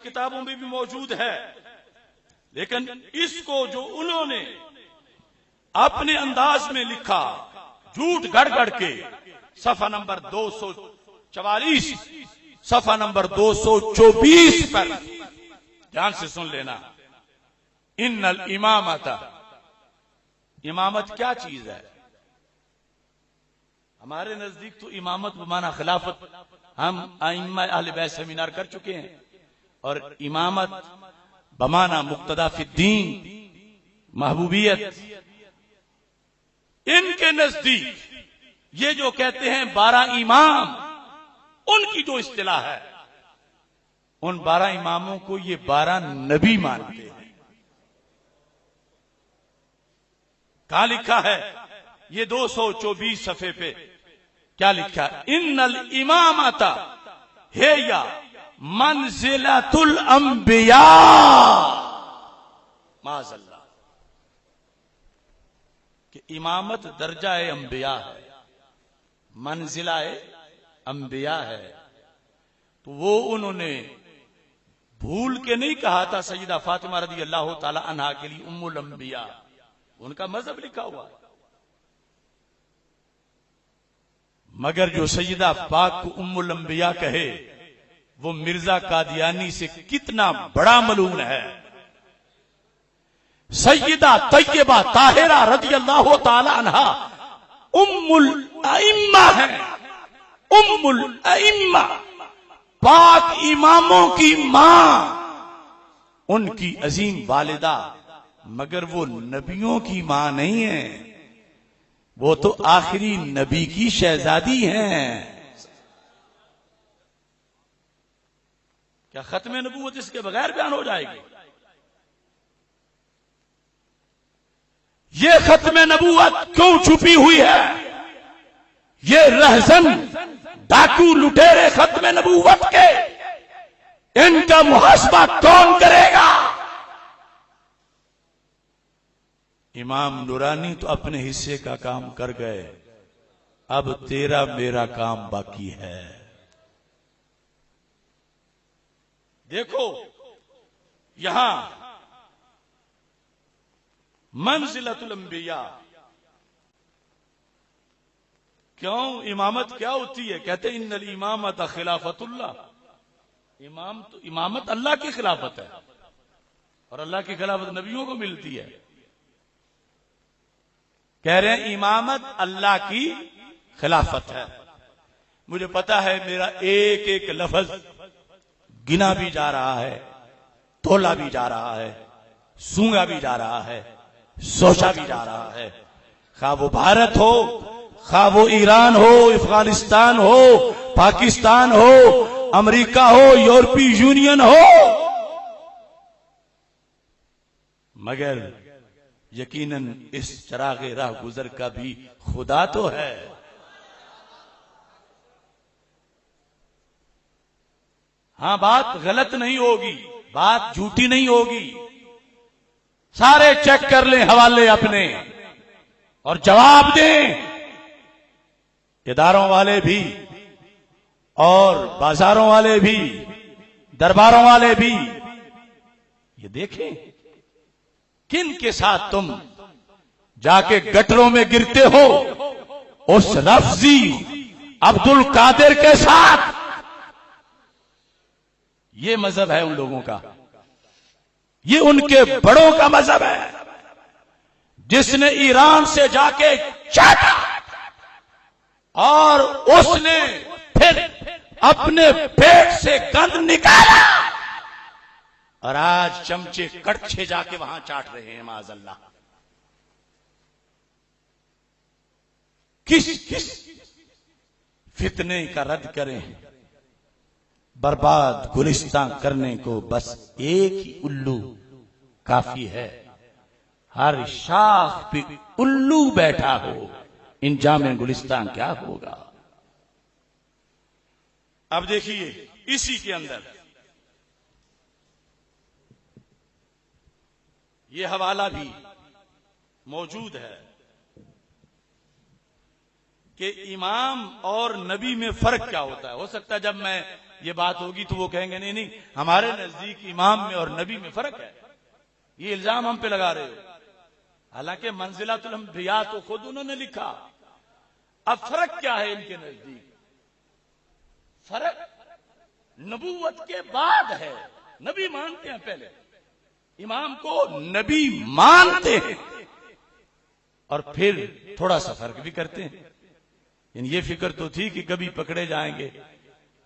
کتابوں میں بھی موجود ہے، لیکن اس کو جو انہوں نے اپنے انداز میں لکھا جھوٹ گڑ گڑ کے، صفحہ نمبر 244 صفحہ نمبر 224 پر دھیان سے سن لینا، ان الامامت، امامت کیا چیز ہے؟ ہمارے نزدیک تو امامت بمعنی خلافت، ہم ائمہ اہل بیت سیمینار کر چکے ہیں، اور امامت بمعنی مقتدی فی الدین، محبوبیت۔ ان کے نزدیک یہ جو کہتے ہیں 12 امام، ان کی جو اصطلاح ہے، ان 12 اماموں کو یہ 12 نبی مانتے ہیں۔ کہاں لکھا ہے؟ یہ 224 صفحے پہ کیا لکھا ہے؟ ان الامامت ہے منزلۃ الانبیاء، معاذ اللہ، کہ امامت درجہ انبیاء ہے، منزلہ انبیاء ہے۔ تو وہ انہوں نے بھول کے نہیں کہا تھا سیدہ فاطمہ رضی اللہ تعالی عنہا کے لیے ام الانبیاء، ان کا مذہب لکھا ہوا ہے، مگر جو سیدہ پاک کو ام الانبیاء کہے وہ مرزا قادیانی سے کتنا بڑا ملعون ہے۔ سیدہ طیبہ طاہرہ رضی اللہ تعالی عنہا ام الائمہ ہے، ام الائمہ، پاک اماموں کی ماں، ان کی عظیم والدہ، مگر وہ نبیوں کی ماں نہیں ہے، وہ تو آخری نبی کی شہزادی ہیں۔ کیا ختم نبوت اس کے بغیر بیان ہو جائے گی؟ یہ ختم نبوت کیوں چھپی ہوئی ہے؟ یہ رہزن ڈاکو لٹیرے ختم نبوت کے، ان کا محاسبہ کون کرے گا؟ امام نورانی تو اپنے حصے کا کام کر گئے، اب تیرا میرا کام باقی ہے۔ دیکھو یہاں منزلۃ الانبیاء، کیوں امامت کیا ہوتی ہے؟ کہتے ہیں ان الامامت خلافت اللہ، امامت اللہ کی خلافت ہے، اور اللہ کی خلافت نبیوں کو ملتی ہے۔ کہہ رہے ہیں امامت اللہ کی خلافت ہے۔ مجھے پتا ہے میرا ایک ایک لفظ گنا بھی جا رہا ہے، تولا بھی جا رہا ہے، سونگا بھی جا رہا ہے، سوچا بھی جا رہا ہے، خواہ وہ بھارت ہو، خواہ وہ ایران ہو، افغانستان ہو، پاکستان ہو، امریکہ ہو، یورپی یونین ہو، مگر یقیناً اس چراغ راہ گزر کا بھی خدا تو ہے۔ ہاں بات غلط نہیں ہوگی، بات جھوٹی نہیں ہوگی، سارے چیک کر لیں حوالے اپنے اور جواب دیں، اداروں والے بھی اور بازاروں والے بھی، درباروں والے بھی، یہ دیکھیں کن کے ساتھ تم جا کے گٹروں میں گرتے ہو، اس رفضی عبد القادر کے ساتھ۔ یہ مذہب ہے ان لوگوں کا، یہ ان کے بڑوں کا مذہب ہے، جس نے ایران سے جا کے چاٹا اور اس نے پھر اپنے پیٹ سے گند نکالا، اور آج چمچے کڑچھے جا کے وہاں چاٹ رہے ہیں، معاذ اللہ۔ کس فتنے کا رد کریں؟ برباد گلستان کرنے کو بس ایک ہی الو کافی ہے، ہر شاخ پہ الو بیٹھا ہو، انجام گلستان کیا ہوگا؟ اب دیکھیے اسی کے اندر یہ حوالہ بھی موجود ہے کہ امام اور نبی میں فرق کیا ہوتا ہے۔ ہو سکتا ہے جب میں یہ بات ہوگی تو وہ کہیں گے نہیں ہمارے نزدیک امام میں اور نبی میں فرق ہے، یہ الزام ہم پہ لگا رہے ہو، حالانکہ منزلۃ الانبیاء تو خود انہوں نے لکھا۔ اب فرق کیا ہے ان کے نزدیک؟ فرق نبوت کے بعد ہے، نبی مانتے ہیں پہلے، امام کو نبی مانتے ہیں اور پھر تھوڑا سا فرق بھی کرتے ہیں۔ یعنی یہ فکر تو تھی کہ کبھی پکڑے جائیں گے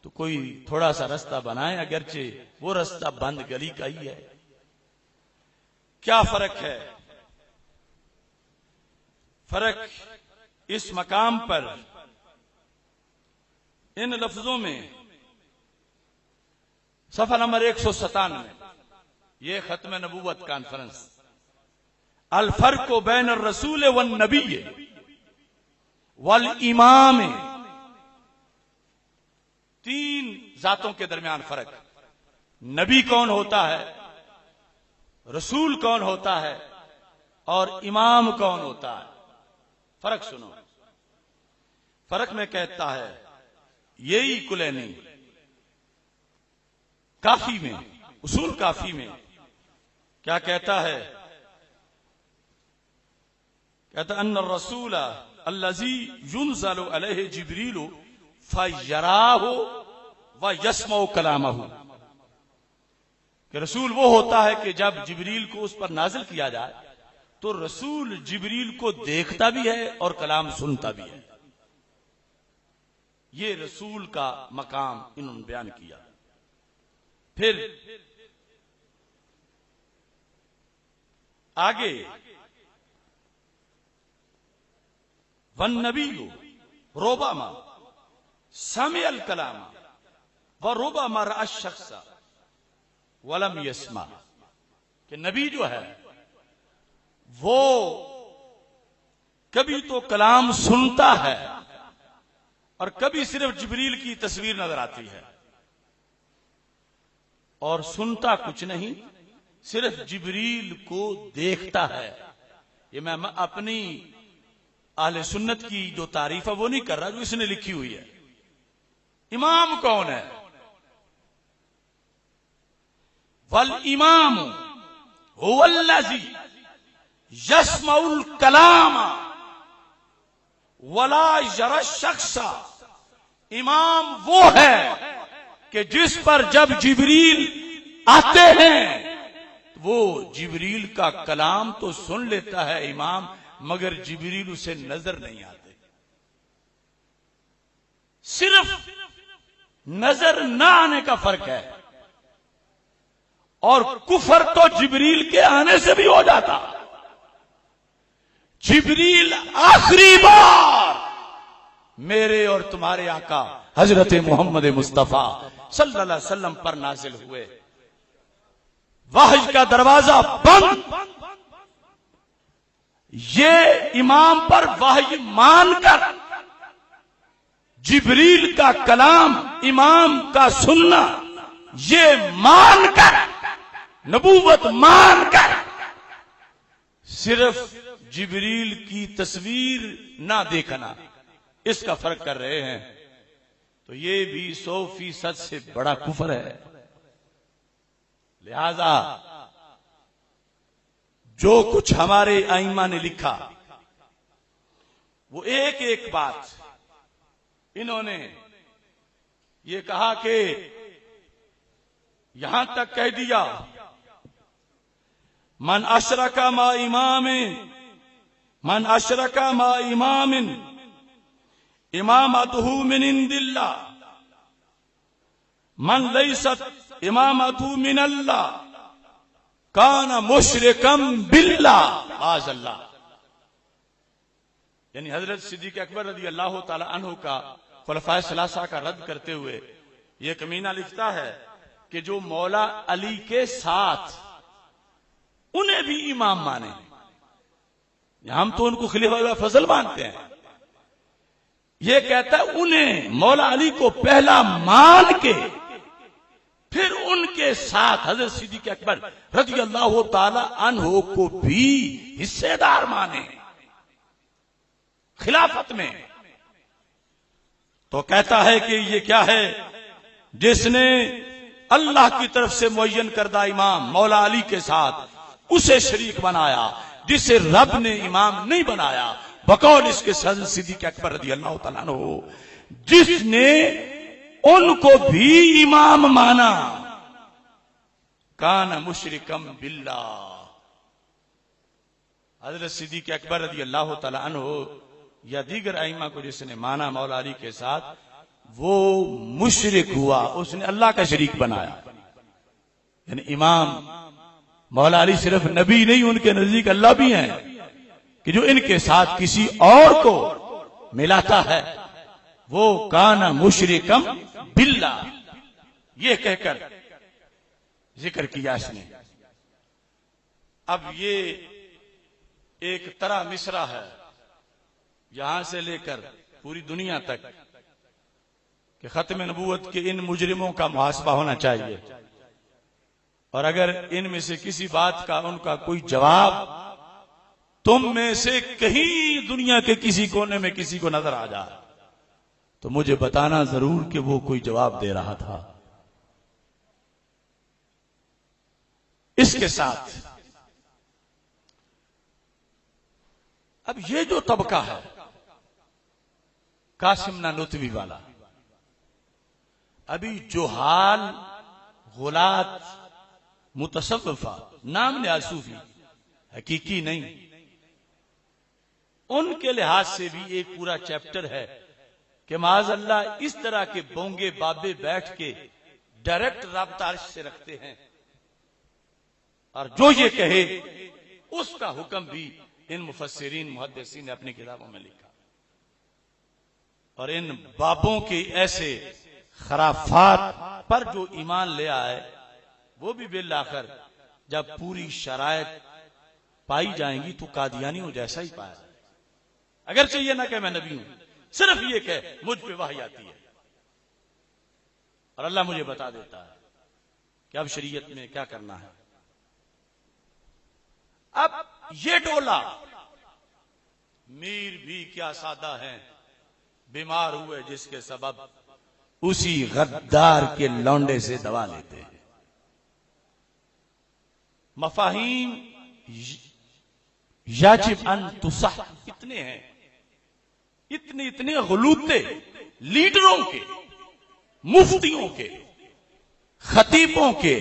تو کوئی تھوڑا سا رستہ بنائے، اگرچہ وہ رستہ بند گلی کا ہی ہے۔ کیا فرق ہے؟ فرق اس مقام پر ان لفظوں میں صفحہ نمبر 197، یہ ختم نبوت کانفرنس، الفرق بین الرسول والنبی والامام، تین ذاتوں کے درمیان فرق، نبی کون ہوتا ہے، رسول کون ہوتا ہے، اور امام کون ہوتا ہے۔ فرق سنو، فرق میں کہتا ہے یہی کلینی کافی میں، اصول کافی میں کیا کہتا ہے؟ کہتا ان الرسول الذی ينزل علیہ جبریل فیراہ ویسمع کلامہ، کہ رسول وہ ہوتا ہے کہ جب جبریل کو اس پر نازل کیا جائے تو رسول جبریل کو دیکھتا بھی ہے اور کلام سنتا بھی ہے۔ یہ رسول کا مقام انہوں نے بیان کیا۔ پھر آگے والنبی ربما سمع الکلام وربما رأى الشخص ولم يسمع، کہ نبی جو ہے وہ کبھی تو کلام سنتا ہے اور کبھی صرف جبریل کی تصویر نظر آتی ہے، اور سنتا کچھ نہیں، صرف جبریل کو دیکھتا ہے۔ یہ میں اپنی اہل سنت کی جو تعریف ہے وہ نہیں کر رہا، جو اس نے لکھی ہوئی ہے۔ امام کون ہے؟ والامام هو الذی یسمع الکلام ولا یری الشخص، امام وہ ہے کہ جس پر جب جبریل آتے ہیں وہ جبریل کا کلام تو سن لیتا ہے امام، مگر جبریل اسے نظر نہیں آتے۔ صرف نظر نہ آنے کا فرق ہے، اور کفر تو جبریل کے آنے سے بھی ہو جاتا۔ جبریل آخری بار میرے اور تمہارے آقا حضرت محمد مصطفیٰ صلی اللہ علیہ وسلم پر نازل ہوئے، وحی کا دروازہ بند، یہ امام پر وحی مان کر جبریل کا کلام امام کا سننا، یہ مان کر، نبوت مان کر، صرف جبریل کی تصویر نہ دیکھنا، اس کا فرق کر رہے ہیں۔ تو یہ بھی 100% سے بڑا کفر ہے۔ لہذا جو کچھ ہمارے ائمہ نے لکھا وہ ایک ایک بات انہوں نے یہ کہا کہ یہاں تک کہہ دیا من اشرک ما امام، من اشرک ما امام امامتہ من عند اللہ، من لیست امامتہ من اللہ کان مشرکا باللہ، معاذ اللہ۔ یعنی حضرت صدیق اکبر رضی اللہ تعالی عنہ کا خلفائے ثلاثہ کا رد کرتے ہوئے یہ کمینہ لکھتا ہے کہ جو مولا علی کے ساتھ انہیں بھی امام مانے، ہم تو ان کو خلیفہ فضل مانتے ہیں، یہ کہتا ہے انہیں مولا علی کو پہلا مان کے پھر ان کے ساتھ حضرت صدیق اکبر رضی اللہ تعالی عنہ کو بھی حصے دار مانے خلافت میں۔ تو کہتا ہے کہ یہ کیا ہے؟ جس نے اللہ کی طرف سے معین کردہ امام مولا علی کے ساتھ اسے شریک بنایا جسے رب نے امام نہیں بنایا، بقول اس کے حضرت صدیق اکبر رضی اللہ تعالیٰ عنہ، جس نے ان کو بھی امام مانا، کان مشرکم باللہ۔ حضرت صدیق اکبر رضی اللہ تعالیٰ عنہ یا دیگر ائمہ کو جس نے مانا مولا علی کے ساتھ، وہ مشرک ہوا، اس نے اللہ کا شریک بنایا۔ یعنی امام مولا علی صرف نبی نہیں، ان کے نزدیک اللہ بھی ہیں کہ جو ان کے ساتھ کسی اور کو ملاتا ہے وہ کان مشرکم باللہ، یہ کہہ کر ذکر کیا اس نے۔ اب یہ ایک طرح مصرع ہے یہاں سے لے کر پوری دنیا تک کہ ختم نبوت کے ان مجرموں کا محاسبہ ہونا چاہیے، اور اگر ان میں سے کسی بات کا ان کا کوئی جواب تم میں سے کہیں دنیا کے کسی کونے میں کسی کو نظر آ جائے تو مجھے بتانا ضرور کہ وہ کوئی جواب دے رہا تھا۔ اس کے ساتھ اب یہ جو طبقہ ہے قاسم نانوتوی والا، ابھی جوہال، غلات، متصوفہ، نام نہاد صوفی، حقیقی نہیں، ان کے لحاظ سے بھی ایک پورا چیپٹر ہے کہ معاذ اللہ اس طرح کے بونگے بابے بیٹھ کے ڈائریکٹ رابطہ عرش سے رکھتے ہیں، اور جو یہ کہے اس کا حکم بھی ان مفسرین محدثین نے اپنی کتابوں میں لکھا، اور ان بابوں کے ایسے خرافات پر جو ایمان لے آئے وہ بھی بالآخر جب پوری شرائط پائی جائیں گی تو قادیانیوں جیسا ہی پایا جائے، اگرچہ یہ نہ کہ میں نبی ہوں، صرف یہ کہ مجھ پہ وحی آتی ہے اور اللہ مجھے بتا دیتا ہے کہ اب شریعت میں کیا کرنا ہے۔ اب یہ ڈولا میر بھی کیا سادہ ہیں، بیمار ہوئے جس کے سبب اسی غدار کے لونڈے سے دوا لیتے ہیں۔ مفاہیم یاجب ان تصح اتنے ہیں، اتنے غلوطے لیڈروں کے، مفتیوں کے، خطیبوں کے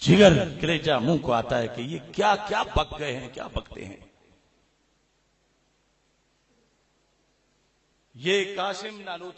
جگر کلیجہ منہ کو آتا ہے کہ یہ کیا کیا بک گئے ہیں، کیا بکتے ہیں۔ یہ قاسم نانوتوی